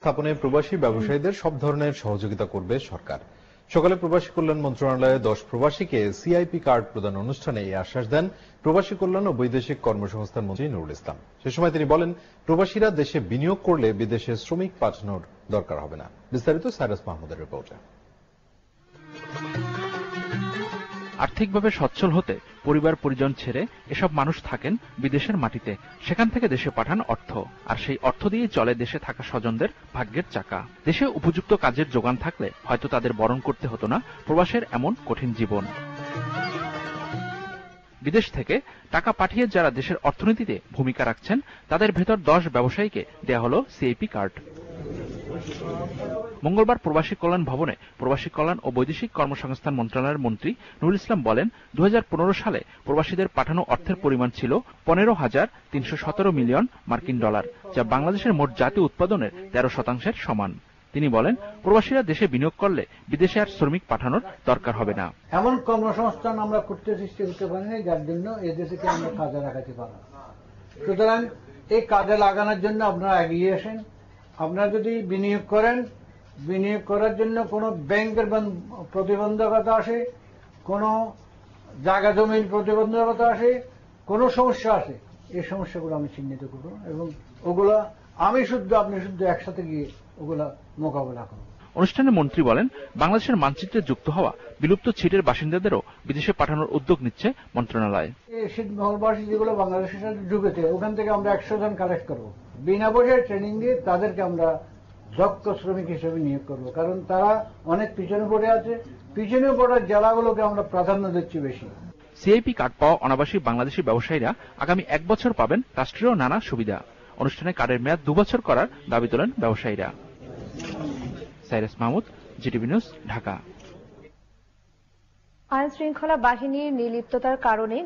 স্থাপনে প্রবাসী ব্যবসায়ীদের সব ধরনের সহযোগিতা করবে সরকার। সকালে প্রবাসী কল্যাণ মন্ত্রণালয়ে 10 প্রবাসীকে সিআইপি কার্ড প্রদান অনুষ্ঠানে এই আশ্বাস দেন প্রবাসী কল্যাণ ও বৈদেশিক কর্মসংস্থান মন্ত্রী নুরুল ইসলাম। সে সময় তিনি বলেন, প্রবাসীরা দেশে বিনিয়োগ করলে বিদেশে শ্রমিক পাঠানোর দরকার হবে না। বিস্তারিত সাইরাস মাহমুদের রিপোর্টে। আর্থিকভাবে সচ্ছল হতে পরিবার পরিজন ছেড়ে এসব মানুষ থাকেন বিদেশের মাটিতে। সেখান থেকে দেশে পাঠান অর্থ, আর সেই অর্থ দিয়ে চলে দেশে থাকা স্বজনদের ভাগ্যের চাকা। দেশে উপযুক্ত কাজের যোগান থাকলে হয়তো তাদের বরণ করতে হতো না প্রবাসের এমন কঠিন জীবন। বিদেশ থেকে টাকা পাঠিয়ে যারা দেশের অর্থনীতিতে ভূমিকা রাখছেন তাদের ভেতর 10 ব্যবসায়ীকে দেয়া হলো সিআইপি কার্ড। মঙ্গলবার প্রবাসী কল্যাণ ভবনে প্রবাসী কল্যাণ ও বৈদেশিক কর্মসংস্থান মন্ত্রণালয়ের মন্ত্রী নুরুল ইসলাম বলেন, 2015 সালে প্রবাসীদের পাঠানো অর্থের পরিমাণ ছিল 15,317 মিলিয়ন মার্কিন ডলার, যা বাংলাদেশের মোট জাতীয় উৎপাদনের 13% সমান। তিনি বলেন, প্রবাসীরা দেশে বিনিয়োগ করলে বিদেশে আর শ্রমিক পাঠানোর দরকার হবে না। এমন কর্মসংস্থান আমরা সৃষ্টি করতে পারি না যার জন্য এদেশকে আমরা কাজে লাগাতে পারব। সুতরাং এই কাজে লাগানোর জন্য আপনারা এগিয়ে আসেন। আপনারা যদি বিনিয়োগ করেন, বিনিয়োগ করার জন্য কোনো ব্যাংকের প্রতিবন্ধকতা আসে, কোনো জায়গা জমির প্রতিবন্ধকতা আসে, কোনো সমস্যা আসে, এই সমস্যাগুলো আমি চিহ্নিত করব এবং ওগুলা আমি শুদ্ধ আপনি শুদ্ধ একসাথে গিয়ে ওগুলা মোকাবেলা করব। অনুষ্ঠানে মন্ত্রী বলেন, বাংলাদেশের মানচিত্রে যুক্ত হওয়া বিলুপ্ত ছিটের বাসিন্দাদেরও বিদেশে পাঠানোর উদ্যোগ নিচ্ছে মন্ত্রণালয়। ছিটমহলবাসী যেগুলো বাংলাদেশের সাথে ঢুকেছে ওখান থেকে আমরা 100 জন কালেক্ট করব, বিনা পয়সায় ট্রেনিং দিয়ে তাদেরকে আমরা দক্ষ শ্রমিক হিসেবে নিয়োগ করব, কারণ তারা অনেক পিছনে পড়ে আছে। পিছনে পড়ার জেলাগুলোকে আমরা প্রাধান্য দিচ্ছি বেশি। সিআইপি কার্ড পাওয়া অনাবাসী বাংলাদেশি ব্যবসায়ীরা আগামী 1 বছর পাবেন রাষ্ট্রীয় নানা সুবিধা। অনুষ্ঠানে কার্ডের মেয়াদ 2 বছর করার দাবি তোলেন ব্যবসায়ীরা। Cyrus Mahmud, GTV news, Dhaka. আইন শৃঙ্খলা বাহিনীর নির্লিপ্ততার কারণে